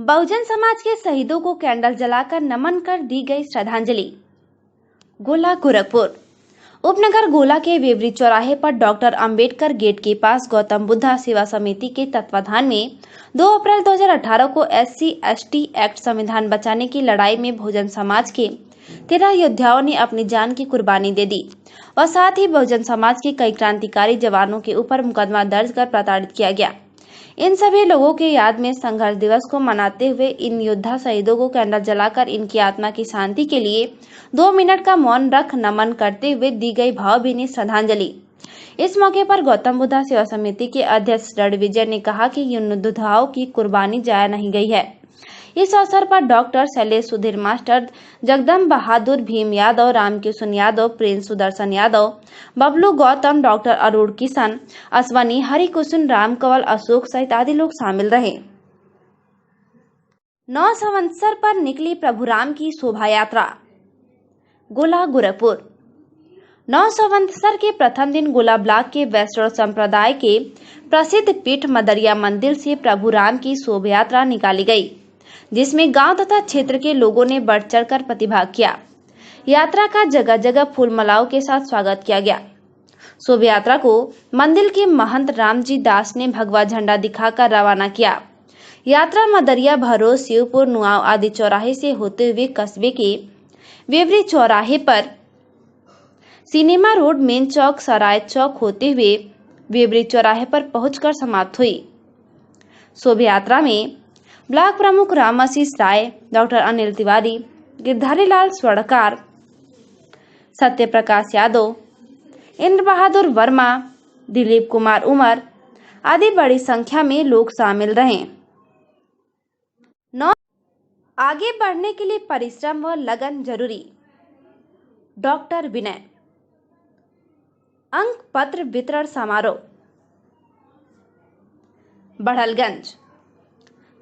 बहुजन समाज के शहीदों को कैंडल जलाकर नमन कर दी गई श्रद्धांजलि। गोला गोरखपुर उपनगर गोला के वेवरी चौराहे पर डॉक्टर अंबेडकर गेट के पास गौतम बुद्धा सेवा समिति के तत्वाधान में 2 अप्रैल 2018 को SC/ST एक्ट संविधान बचाने की लड़ाई में बहुजन समाज के 13 योद्धाओं ने अपनी जान की कुर्बानी दे दी और साथ ही बहुजन समाज के कई क्रांतिकारी जवानों के ऊपर मुकदमा दर्ज कर प्रताड़ित किया गया। इन सभी लोगों के याद में संघर्ष दिवस को मनाते हुए इन योद्धा शहीदों को कैंडल जलाकर इनकी आत्मा की शांति के लिए 2 मिनट का मौन रख नमन करते हुए दी गई भावभीनी श्रद्धांजलि। इस मौके पर गौतम बुद्धा सेवा समिति के अध्यक्ष रणविजय ने कहा कि इन योद्धाओं की कुर्बानी जाया नहीं गई है। इस अवसर पर डॉक्टर शैलेश सुधीर मास्टर, जगदम बहादुर, भीम यादव, रामकिशन यादव, प्रिंस सुदर्शन यादव, बबलू गौतम, डॉक्टर अरुण किशन, अश्वनी, हरिकुशन, राम कंवल, अशोक सहित आदि लोग शामिल रहे। 9 संवत्सर पर निकली प्रभु राम की शोभा यात्रा। गोला गोरखपुर 9 संवत्सर के प्रथम दिन गोला ब्लॉक के वैष्णव संप्रदाय के प्रसिद्ध पीठ मदरिया मंदिर से प्रभु राम की शोभा यात्रा निकाली गई, जिसमें गांव तथा क्षेत्र के लोगों ने बढ़ चढ़कर प्रतिभाग किया। यात्रा का जगह जगह फूल मालाओं के साथ स्वागत किया गया। शोभा यात्रा को मंदिर के महंत रामजी दास ने भगवा झंडा दिखाकर रवाना किया। यात्रा मदरिया, भरोस, शिवपुर, नुआव आदि चौराहे से होते हुए कस्बे के वेवरी चौराहे पर सिनेमा रोड, मेन चौक, सराय चौक होते हुए वेवरी चौराहे पर पहुंचकर समाप्त हुई। शोभा यात्रा में ब्लॉक प्रमुख राम आशीष राय, डॉक्टर अनिल तिवारी, गिरधारी लाल स्वर्णकार, सत्य प्रकाश यादव, इंद्र बहादुर वर्मा, दिलीप कुमार उमर आदि बड़ी संख्या में लोग शामिल रहे। 9 आगे बढ़ने के लिए परिश्रम व लगन जरूरी। डॉक्टर विनय। अंक पत्र वितरण समारोह। बढ़लगंज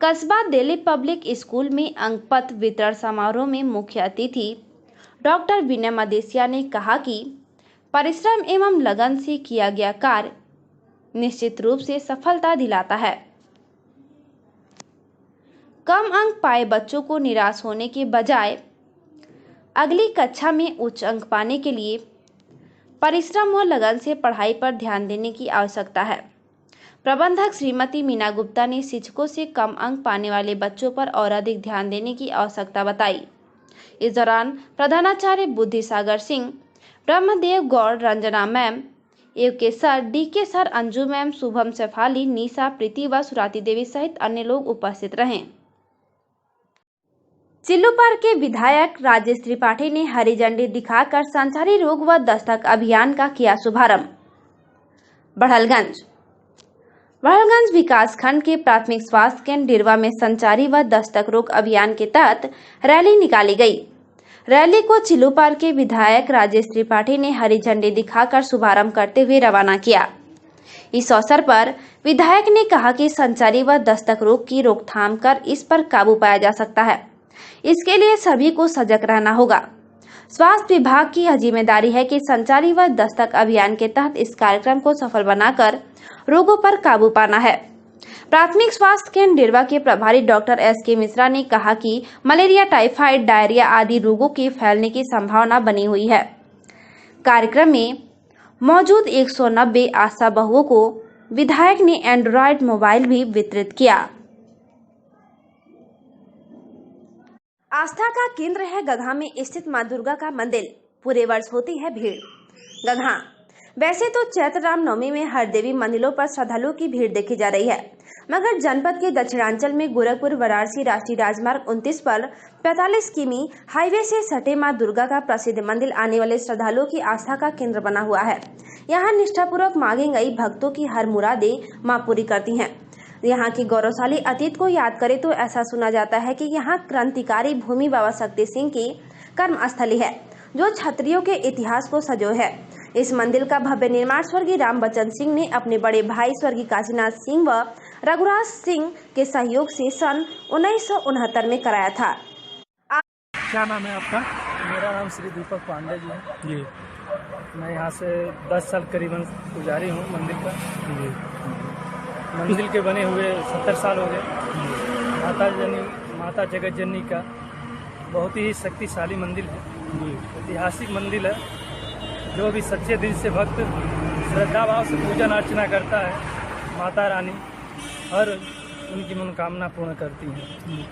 कस्बा दिल्ली पब्लिक स्कूल में अंक पत्र वितरण समारोह में मुख्य अतिथि डॉक्टर विनय मदेशिया ने कहा कि परिश्रम एवं लगन से किया गया कार्य निश्चित रूप से सफलता दिलाता है। कम अंक पाए बच्चों को निराश होने के बजाय अगली कक्षा में उच्च अंक पाने के लिए परिश्रम व लगन से पढ़ाई पर ध्यान देने की आवश्यकता है। प्रबंधक श्रीमती मीना गुप्ता ने शिक्षकों से कम अंक पाने वाले बच्चों पर और अधिक ध्यान देने की आवश्यकता बताई। इस दौरान प्रधानाचार्य Buddhi Sagar Singh, Brahmdev Gaur, Ranjana ma'am, AK sir, DK sir, Anju ma'am, Shubham Shefali, Nisha, Preeti व सुराती देवी सहित अन्य लोग उपस्थित रहे। चिल्लूपार के विधायक राजेश त्रिपाठी ने हरी झंडी दिखाकर संचारी रोग व दस्तक अभियान का किया शुभारंभ। बढ़लगंज विकास खंड के प्राथमिक स्वास्थ्य केंद्र डिरवा में संचारी व दस्तक रोग अभियान के तहत रैली निकाली गई। रैली को चिल्लूपार के विधायक राजेश त्रिपाठी ने हरी झंडी दिखाकर शुभारंभ करते हुए रवाना किया। इस अवसर पर विधायक ने कहा कि संचारी व दस्तक रोग की रोकथाम कर इस पर काबू पाया जा सकता है। इसके लिए सभी को सजग रहना होगा। स्वास्थ्य विभाग की यह जिम्मेदारी है कि संचारी व दस्तक अभियान के तहत इस कार्यक्रम को सफल बनाकर रोगों पर काबू पाना है। प्राथमिक स्वास्थ्य केंद्र डिरवा के प्रभारी डॉक्टर SK मिश्रा ने कहा कि मलेरिया, टाइफाइड, डायरिया आदि रोगों के फैलने की संभावना बनी हुई है। कार्यक्रम में मौजूद 190 आशा बहुओं को विधायक ने एंड्रॉयड मोबाइल भी वितरित किया। आस्था का केंद्र है गधा में स्थित मां दुर्गा का मंदिर। पूरे वर्ष होती है भीड़। गधा। वैसे तो चैत्र रामनवमी में हर देवी मंदिरों पर श्रद्धालुओं की भीड़ देखी जा रही है, मगर जनपद के दक्षिणांचल में गोरखपुर वाराणसी राष्ट्रीय राजमार्ग 29 पर 45 किमी हाईवे से सटे मां दुर्गा का प्रसिद्ध मंदिर आने वाले श्रद्धालुओं की आस्था का केंद्र बना हुआ है। यहाँ निष्ठापूर्वक मांगी गई भक्तों की हर मुरादें मां पूरी करती हैं। यहाँ की गौरवशाली अतीत को याद करें तो ऐसा सुना जाता है कि यहाँ क्रांतिकारी भूमि बाबा शक्ति सिंह की कर्मस्थली है, जो क्षत्रियों के इतिहास को सजो है। इस मंदिर का भव्य निर्माण स्वर्गीय राम बच्चन सिंह ने अपने बड़े भाई स्वर्गीय काशीनाथ सिंह व रघुराज सिंह के सहयोग से सन 1969 में कराया था। क्या नाम है आपका? मेरा नाम श्री दीपक पांडे जी है जी। मैं यहाँ से 10 साल करीबन पुजारी हूँ मंदिर का। जी। मंदिर के बने हुए 70 साल हो गए। माता जगत जननी का बहुत ही शक्तिशाली मंदिर है, ऐतिहासिक मंदिर है। जो भी सच्चे दिल से भक्त श्रद्धा भाव से पूजन अर्चना करता है, माता रानी हर उनकी मनोकामना पूर्ण करती हैं।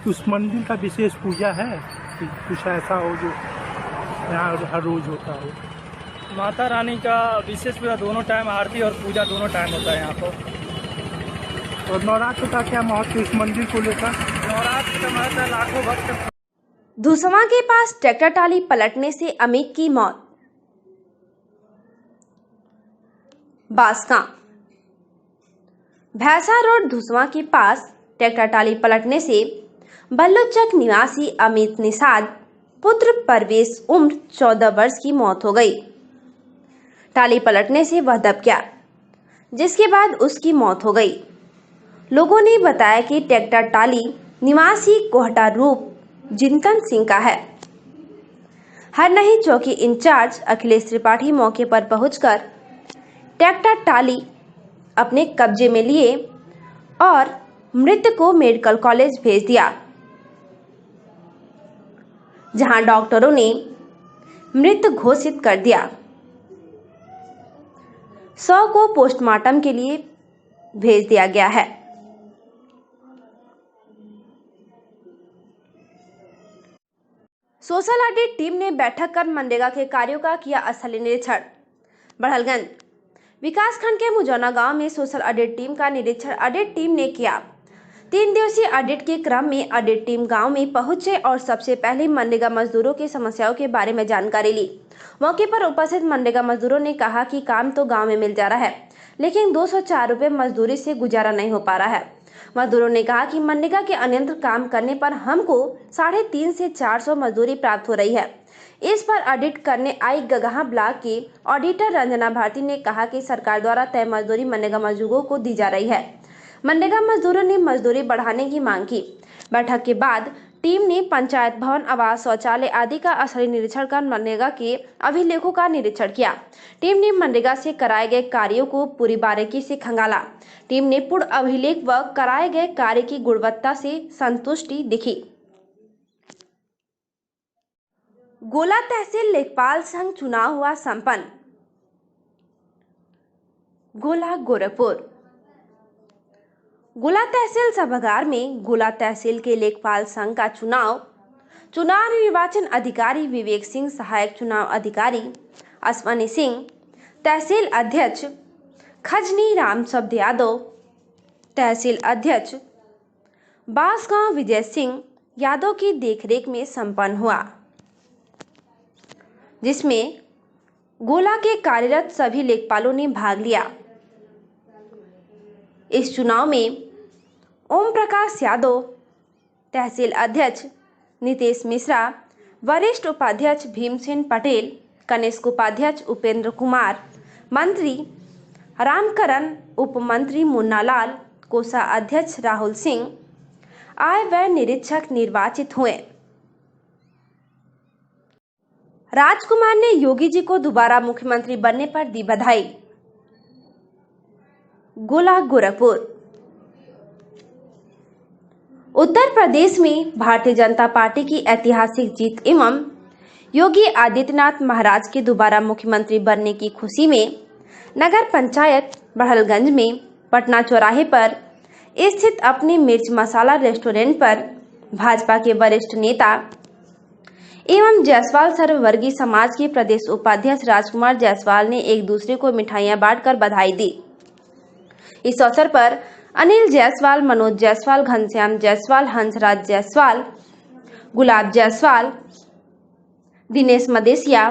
उस मंदिर का विशेष पूजा है कि कुछ ऐसा हो जो यहाँ हर रोज होता हो? माता रानी का विशेष पूजा दोनों टाइम आरती और पूजा दोनों टाइम होता है यहाँ पर। और नवरात्र का क्या महत्व इस मंदिर को लेकर? नवरात्र का महत्व है, लाखों भक्त। धुसवा के पास ट्रैक्टर टाली पलटने से अमित की मौत। बांसगांव भैंसा रोड धुसवा के पास ट्रैक्टर टाली पलटने से बल्लूचक निवासी अमित निषाद पुत्र परवेश उम्र 14 वर्ष की मौत हो गई। टाली पलटने से वह दब गया, जिसके बाद उसकी मौत हो गई। लोगों ने बताया कि ट्रैक्टर टाली निवासी कोहटा रूप जिनकन सिंह का है। हरनही चौकी इंचार्ज अखिलेश त्रिपाठी मौके पर पहुंचकर ट्रैक्टर टाली अपने कब्जे में लिए और मृत को मेडिकल कॉलेज भेज दिया, जहां डॉक्टरों ने मृत घोषित कर दिया। शव को पोस्टमार्टम के लिए भेज दिया गया है। सोशल ऑडिट टीम ने बैठक कर मनरेगा के कार्यों का किया स्थलीय निरीक्षण। बड़हलगंज विकासखंड के मुजौना गांव में सोशल ऑडिट टीम का निरीक्षण ऑडिट टीम ने किया। 3 दिवसीय ऑडिट के क्रम में ऑडिट टीम गांव में पहुंचे और सबसे पहले मनरेगा मजदूरों की समस्याओं के बारे में जानकारी ली। मौके पर उपस्थित मनरेगा मजदूरों ने कहा कि काम तो गांव में मिल जा रहा है, लेकिन 204 रुपये मजदूरी से गुजारा नहीं हो पा रहा है। मजदूरों ने कहा कि मनरेगा के अन्यंत्र काम करने पर हमको 350 से 400 मजदूरी प्राप्त हो रही है। इस पर ऑडिट करने आई गगहा ब्लॉक की ऑडिटर रंजना भारती ने कहा कि सरकार द्वारा तय मजदूरी मनरेगा मजदूरों को दी जा रही है। मनरेगा मजदूरों ने मजदूरी बढ़ाने की मांग की। बैठक के बाद टीम ने पंचायत भवन, आवास, शौचालय आदि का स्थलीय निरीक्षण कर मनरेगा के अभिलेखों का निरीक्षण किया। टीम ने मनरेगा से कराए गए कार्यों को पूरी बारीकी से खंगाला। टीम ने पूर्ण अभिलेख व कराए गए कार्य की गुणवत्ता से संतुष्टि दिखी। गोला तहसील लेखपाल संघ चुनाव हुआ संपन्न। गोला गोरखपुर गोला तहसील सभागार में गोला तहसील के लेखपाल संघ का चुनाव निर्वाचन अधिकारी विवेक सिंह, सहायक चुनाव अधिकारी अश्वनी सिंह, तहसील अध्यक्ष खजनी रामशब्द यादव, तहसील अध्यक्ष बांसगांव विजय सिंह यादव की देखरेख में संपन्न हुआ, जिसमें गोला के कार्यरत सभी लेखपालों ने भाग लिया। इस चुनाव में ओम प्रकाश यादव, तहसील अध्यक्ष नितेश मिश्रा, वरिष्ठ उपाध्यक्ष भीमसेन पटेल, कनिष्ठ उपाध्यक्ष उपेंद्र कुमार, मंत्री रामकरण, उप मंत्री मुन्नालाल, कोषाध्यक्ष राहुल सिंह, आय व्यय निरीक्षक निर्वाचित हुए। राजकुमार ने योगी जी को दोबारा मुख्यमंत्री बनने पर दी बधाई। गोला गोरखपुर उत्तर प्रदेश में भारतीय जनता पार्टी की ऐतिहासिक जीत एवं योगी आदित्यनाथ महाराज के दोबारा मुख्यमंत्री बनने की खुशी में नगर पंचायत बड़हलगंज में पटना चौराहे पर स्थित अपने मिर्च मसाला रेस्टोरेंट पर भाजपा के वरिष्ठ नेता एवं जायसवाल सर्ववर्गीय समाज के प्रदेश उपाध्यक्ष राजकुमार जायसवाल ने एक दूसरे को मिठाइयां बांटकर बधाई दी। इस अवसर पर अनिल जायसवाल, मनोज जायसवाल, घनश्याम जायसवाल, हंसराज जायसवाल, गुलाब जायसवाल, दिनेश मदेशिया,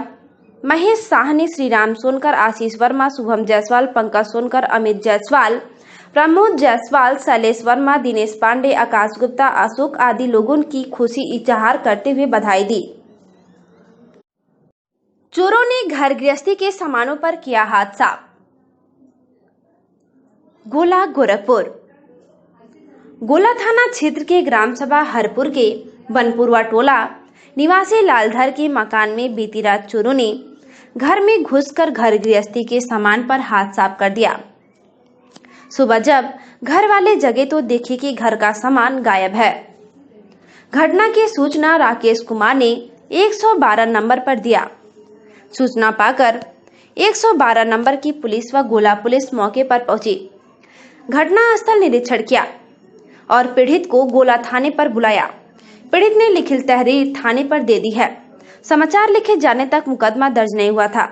महेश साहनी, श्रीराम सोनकर, आशीष वर्मा, शुभम जायसवाल, पंकज सोनकर, अमित जायसवाल, प्रमोद जायसवाल, शैलेश वर्मा, दिनेश पांडे, आकाश गुप्ता, अशोक आदि लोगों की खुशी इजहार करते हुए बधाई दी। चोरों ने घर गृहस्थी के सामानों पर किया हाथ साफ। गोला गोरखपुर गोला थाना क्षेत्र के ग्राम सभा हरपुर के बनपुरवा टोला निवासी लालधर के मकान में बीती रात चोरों ने घर में घुसकर घर गृहस्थी के सामान पर हाथ साफ कर दिया। सुबह जब घर वाले जगे तो देखे कि घर का सामान गायब है। घटना की सूचना राकेश कुमार ने 112 नंबर पर दिया। सूचना पाकर 112 नंबर की पुलिस व गोला पुलिस मौके पर पहुंची, घटनास्थल निरीक्षण किया और पीड़ित को गोला थाने पर बुलाया। पीड़ित ने लिखित तहरीर थाने पर दे दी है। समाचार लिखे जाने तक मुकदमा दर्ज नहीं हुआ था।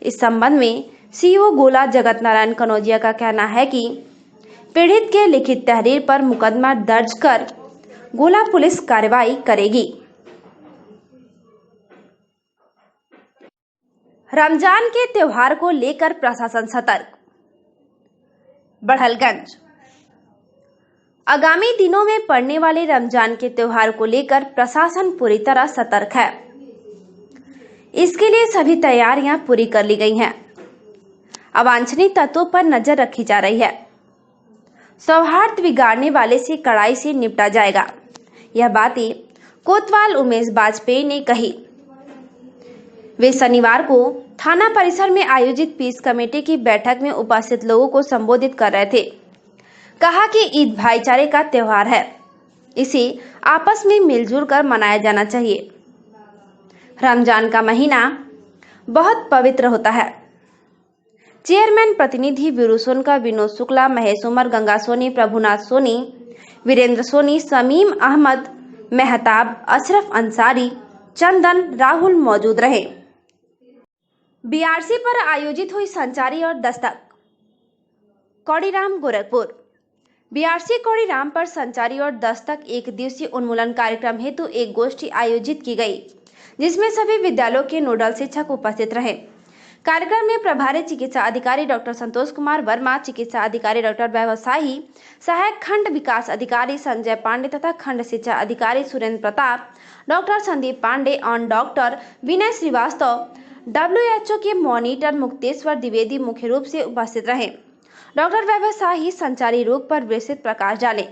इस संबंध में सीईओ गोला जगत नारायण कनौजिया का कहना है कि पीड़ित के लिखित तहरीर पर मुकदमा दर्ज कर गोला पुलिस कार्रवाई करेगी। रमजान के त्योहार को लेकर प्रशासन सतर्क। बड़हलगंज आगामी दिनों में पड़ने वाले रमजान के त्योहार को लेकर प्रशासन पूरी तरह सतर्क है। इसके लिए सभी तैयारियां पूरी कर ली गई हैं। अवांछनीय तत्वों पर नजर रखी जा रही है। सौहार्द बिगाड़ने वाले से कड़ाई से निपटा जाएगा। यह बातें कोतवाल उमेश बाजपेयी ने कही। वे शनिवार को थाना परिसर में आयोजित पीस कमेटी की बैठक में उपस्थित लोगों को संबोधित कर रहे थे। कहा कि ईद भाईचारे का त्योहार है, इसे आपस में मिलजुल कर मनाया जाना चाहिए। रमजान का महीना बहुत पवित्र होता है। चेयरमैन प्रतिनिधि वीरू सोनका, विनोद शुक्ला, महेश उमर, गंगा सोनी, प्रभुनाथ सोनी, वीरेंद्र सोनी, समीम अहमद, मेहताब, अशरफ अंसारी, चंदन, राहुल मौजूद रहे। बीआरसी पर आयोजित हुई संचारी और दस्तक। कौड़ीराम गोरखपुर बीआरसी कौड़ीराम पर संचारी और दस्तक एक दिवसीय उन्मूलन कार्यक्रम हेतु एक गोष्ठी आयोजित की गई, जिसमें सभी विद्यालयों के नोडल शिक्षक उपस्थित रहे। कार्यक्रम में प्रभारी चिकित्सा अधिकारी डॉक्टर संतोष कुमार वर्मा, चिकित्सा अधिकारी डॉक्टर वैभव शाही, सहायक खंड विकास अधिकारी संजय पांडे तथा खंड शिक्षा अधिकारी सुरेंद्र प्रताप, डॉक्टर संदीप पांडे और डॉक्टर विनय श्रीवास्तव, WHO के मॉनिटर मुक्तेश्वर द्विवेदी मुख्य रूप से उपस्थित रहे। डॉक्टर वैभव शाही संचारी रोग पर विस्तृत प्रकाश डाले।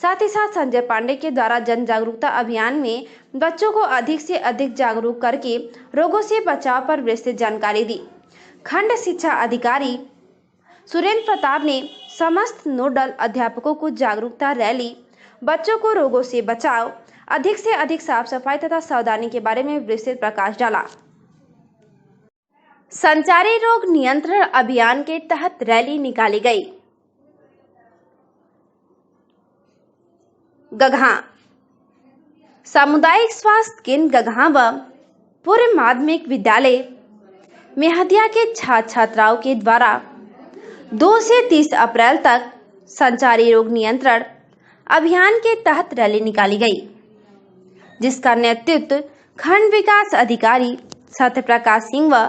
साथ ही साथ संजय पांडे के द्वारा जन जागरूकता अभियान में बच्चों को अधिक से अधिक जागरूक करके रोगों से बचाव पर विस्तृत जानकारी दी। खंड शिक्षा अधिकारी सुरेंद्र प्रताप ने समस्त नोडल अध्यापकों को जागरूकता रैली, बच्चों को रोगों से बचाव, अधिक से अधिक साफ सफाई तथा सावधानी के बारे में विस्तृत प्रकाश डाला। संचारी रोग नियंत्रण अभियान के तहत रैली निकाली गई। गगहा सामुदायिक स्वास्थ्य केंद्र गगहा व पूर्व माध्यमिक विद्यालय मेहदिया के छात्र छात्राओं के द्वारा 2 से 30 अप्रैल तक संचारी रोग नियंत्रण अभियान के तहत रैली निकाली गई, जिसका नेतृत्व खंड विकास अधिकारी सत्यप्रकाश सिंह व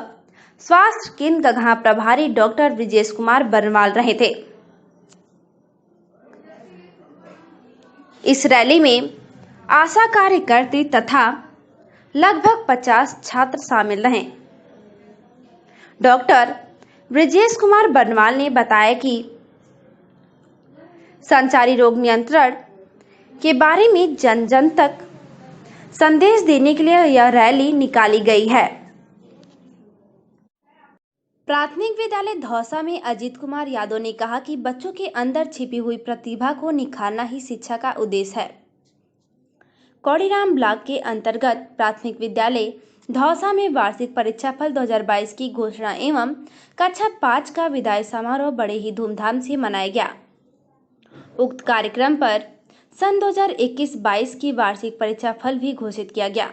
स्वास्थ्य केंद्र गगहा प्रभारी डॉक्टर ब्रिजेश कुमार बरनवाल रहे थे। इस रैली में आशा कार्यकर्त्री तथा लगभग 50 छात्र शामिल रहे। डॉक्टर ब्रिजेश कुमार बरनवाल ने बताया कि संचारी रोग नियंत्रण के बारे में जन जन तक संदेश देने के लिए यह रैली निकाली गई है। प्राथमिक विद्यालय धौसा में अजीत कुमार यादव ने कहा कि बच्चों के अंदर छिपी हुई प्रतिभा को निखारना ही शिक्षा का उद्देश्य है। कौड़ीराम ब्लॉक के अंतर्गत प्राथमिक विद्यालय धौसा में वार्षिक परीक्षाफल 2022 की घोषणा एवं कक्षा 5 का विदाई समारोह बड़े ही धूमधाम से मनाया गया। उक्त कार्यक्रम पर सन 2021-22 की वार्षिक परीक्षाफल भी घोषित किया गया,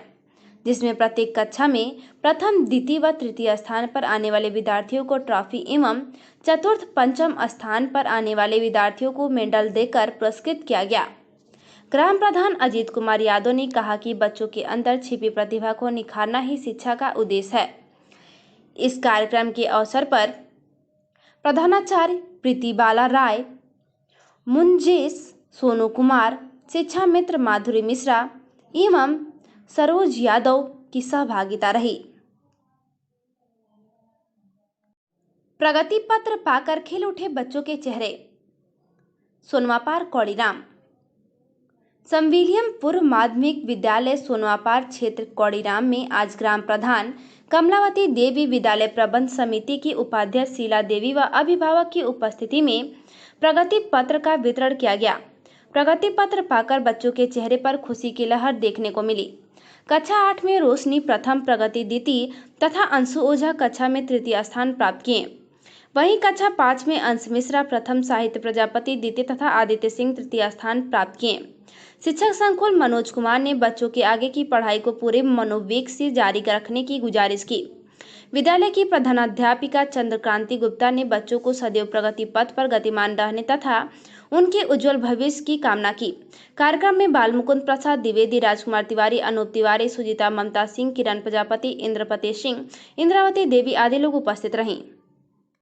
जिसमें प्रत्येक कक्षा में प्रथम, द्वितीय व तृतीय स्थान पर आने वाले विद्यार्थियों को ट्रॉफी एवं चतुर्थ, पंचम स्थान पर आने वाले विद्यार्थियों को मेडल देकर पुरस्कृत किया गया। ग्राम प्रधान अजीत कुमार यादव ने कहा कि बच्चों के अंदर छिपी प्रतिभा को निखारना ही शिक्षा का उद्देश्य है। इस कार्यक्रम के अवसर पर प्रधानाचार्य प्रीति बाला राय, मुंजेश सोनू कुमार, शिक्षा मित्र माधुरी मिश्रा एवं सरोज यादव की सहभागिता रही। प्रगति पत्र पाकर खिल उठे बच्चों के चेहरे। सोनवापार कौड़ीराम संविलियम पूर्व माध्यमिक विद्यालय सोनवापार क्षेत्र कौड़ीराम में आज ग्राम प्रधान कमलावती देवी विद्यालय प्रबंध समिति की उपाध्यक्ष शीला देवी व अभिभावक की उपस्थिति में प्रगति पत्र का वितरण किया गया। प्रगति पत्र पाकर बच्चों के चेहरे पर खुशी की लहर देखने को मिली। कक्षा 8 में रोशनी प्रथम, प्रगति द्वितीय तथा अंशु ओझा कक्षा में तृतीय स्थान प्राप्त किए। वहीं कक्षा 5 में अंश मिश्रा प्रथम, साहित्य प्रजापति द्वितीय तथा आदित्य सिंह तृतीय स्थान प्राप्त किए। शिक्षक संकुल मनोज कुमार ने बच्चों के आगे की पढ़ाई को पूरे मनोवेग से जारी रखने की गुजारिश की। विद्यालय की प्रधानाध्यापिका चंद्रकांति गुप्ता ने बच्चों को सदैव प्रगति पथ पर गतिमान रहने तथा उनके उज्जवल भविष्य की कामना की। कार्यक्रम में बालमुकुंद प्रसाद द्विवेदी, राजकुमार तिवारी, अनूप तिवारी, सुजीता, ममता सिंह, किरण प्रजापति, इंद्रपति सिंह, इंद्रावती देवी आदि लोग उपस्थित रहीं।